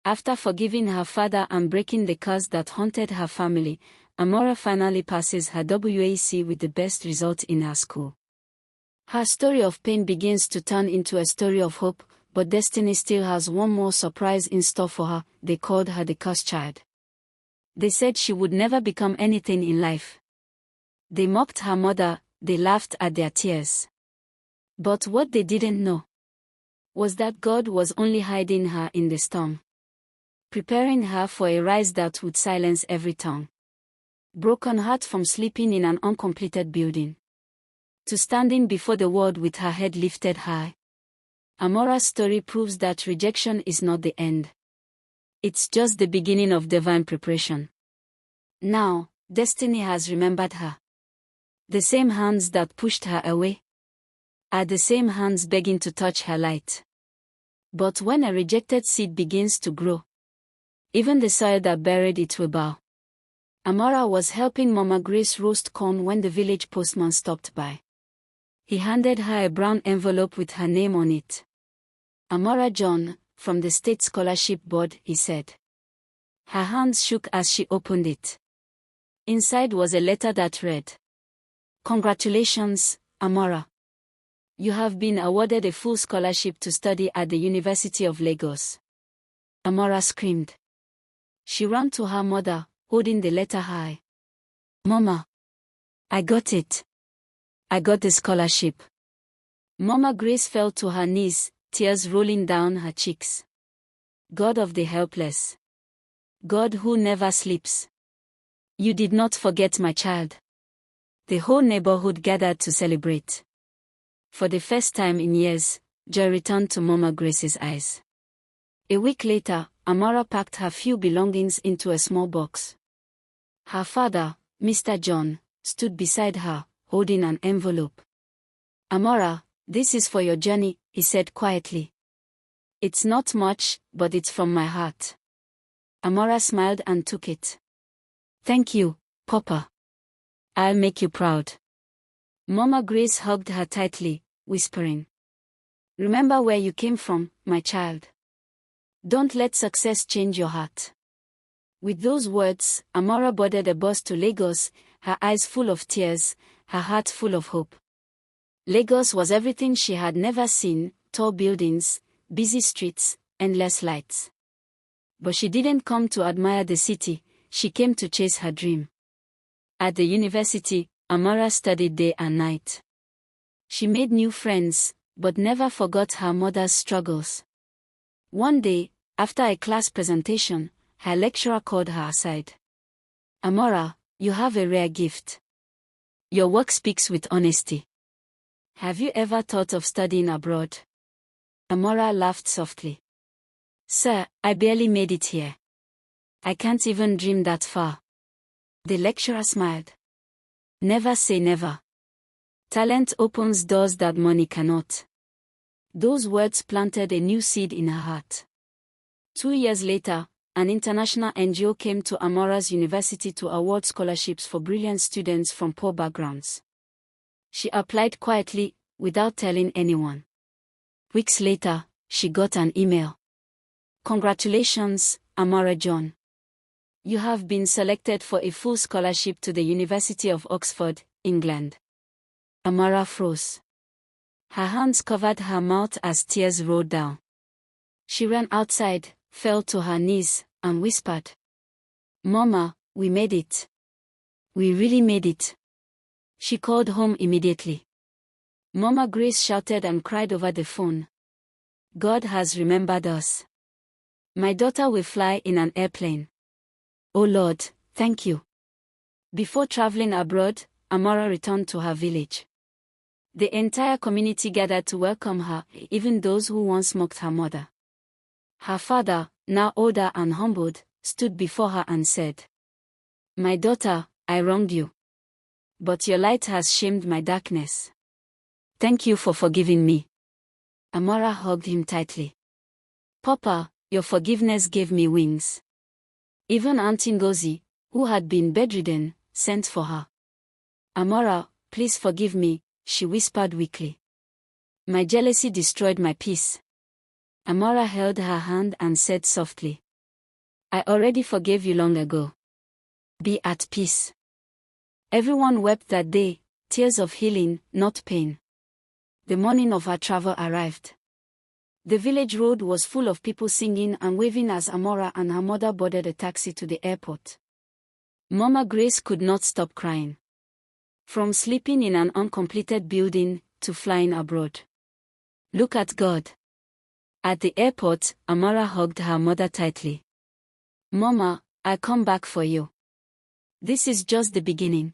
After forgiving her father and breaking the curse that haunted her family, Amara finally passes her WAC with the best result in her school. Her story of pain begins to turn into a story of hope, but destiny still has one more surprise in store for her. They called her the cursed child. They said she would never become anything in life. They mocked her mother, they laughed at their tears. But what they didn't know was that God was only hiding her in the storm, preparing her for a rise that would silence every tongue. Broken heart from sleeping in an uncompleted building to standing before the world with her head lifted high. Amara's story proves that rejection is not the end. It's just the beginning of divine preparation. Now, destiny has remembered her. The same hands that pushed her away are the same hands begging to touch her light. But when a rejected seed begins to grow, even the soil that buried it will bow. Amara was helping Mama Grace roast corn when the village postman stopped by. He handed her a brown envelope with her name on it. Amara John, from the State Scholarship Board, he said. Her hands shook as she opened it. Inside was a letter that read, "Congratulations, Amara. You have been awarded a full scholarship to study at the University of Lagos." Amara screamed. She ran to her mother, holding the letter high. "Mama, I got it. I got the scholarship." Mama Grace fell to her knees, tears rolling down her cheeks. God of the helpless. God who never sleeps. You did not forget my child. The whole neighborhood gathered to celebrate. For the first time in years, joy returned to Mama Grace's eyes. A week later, Amara packed her few belongings into a small box. Her father, Mr. John, stood beside her, holding an envelope. "Amara, this is for your journey," he said quietly. "It's not much, but it's from my heart." Amara smiled and took it. "Thank you, Papa. I'll make you proud." Mama Grace hugged her tightly, whispering, "Remember where you came from, my child. Don't let success change your heart." With those words, Amara boarded a bus to Lagos, her eyes full of tears, her heart full of hope. Lagos was everything she had never seen: tall buildings, busy streets, endless lights. But she didn't come to admire the city, she came to chase her dream. At the university, Amara studied day and night. She made new friends, but never forgot her mother's struggles. One day, after a class presentation, her lecturer called her aside. "Amara, you have a rare gift. Your work speaks with honesty. Have you ever thought of studying abroad?" Amara laughed softly. "Sir, I barely made it here. I can't even dream that far." The lecturer smiled. "Never say never. Talent opens doors that money cannot." Those words planted a new seed in her heart. 2 years later, an international NGO came to Amara's university to award scholarships for brilliant students from poor backgrounds. She applied quietly, without telling anyone. Weeks later, she got an email. "Congratulations, Amara John. You have been selected for a full scholarship to the University of Oxford, England." Amara froze. Her hands covered her mouth as tears rolled down. She ran outside, fell to her knees, and whispered, "Mama, we made it. We really made it." She called home immediately. Mama Grace shouted and cried over the phone. "God has remembered us. My daughter will fly in an airplane. Oh Lord, thank you." Before traveling abroad, Amara returned to her village. The entire community gathered to welcome her, even those who once mocked her mother. Her father, now older and humbled, stood before her and said, "My daughter, I wronged you. But your light has shamed my darkness. Thank you for forgiving me." Amara hugged him tightly. "Papa, your forgiveness gave me wings." Even Auntie Ngozi, who had been bedridden, sent for her. "Amara, please forgive me," she whispered weakly. "My jealousy destroyed my peace." Amara held her hand and said softly, I already forgave you long ago. Be at peace. Everyone wept that day, tears of healing, not pain. The morning of our travel arrived. The village road was full of people singing and waving as Amara and her mother boarded a taxi to the airport. Mama Grace could not stop crying. From sleeping in an uncompleted building to flying abroad. Look at God. At the airport, Amara hugged her mother tightly. Mama, I come back for you. This is just the beginning.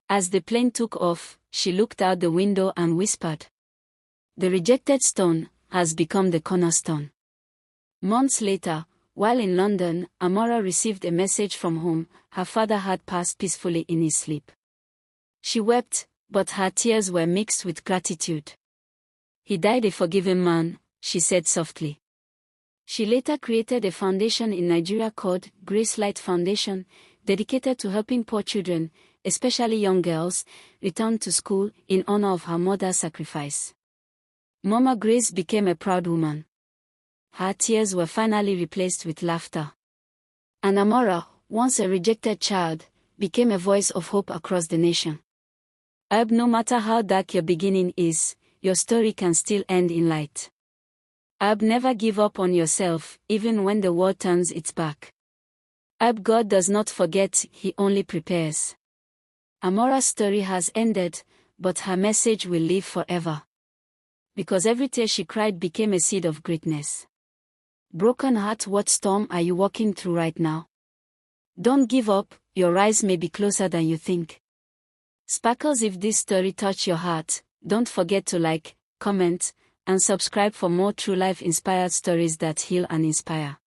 As the plane took off, she looked out the window and whispered. The rejected stone has become the cornerstone. Months later, while in London, Amara received a message from home. Her father had passed peacefully in his sleep. She wept, but her tears were mixed with gratitude. He died a forgiving man, she said softly. She later created a foundation in Nigeria called Grace Light Foundation, dedicated to helping poor children, especially young girls, return to school in honor of her mother's sacrifice. Mama Grace became a proud woman. Her tears were finally replaced with laughter. And Amara, once a rejected child, became a voice of hope across the nation. No matter how dark your beginning is, your story can still end in light. Never give up on yourself, even when the world turns its back. God does not forget, He only prepares. Amara's story has ended, but her message will live forever. Because every tear she cried became a seed of greatness. Broken heart, what storm are you walking through right now? Don't give up, your rise may be closer than you think. Sparkles, if this story touched your heart, don't forget to like, comment, and subscribe for more true life inspired stories that heal and inspire.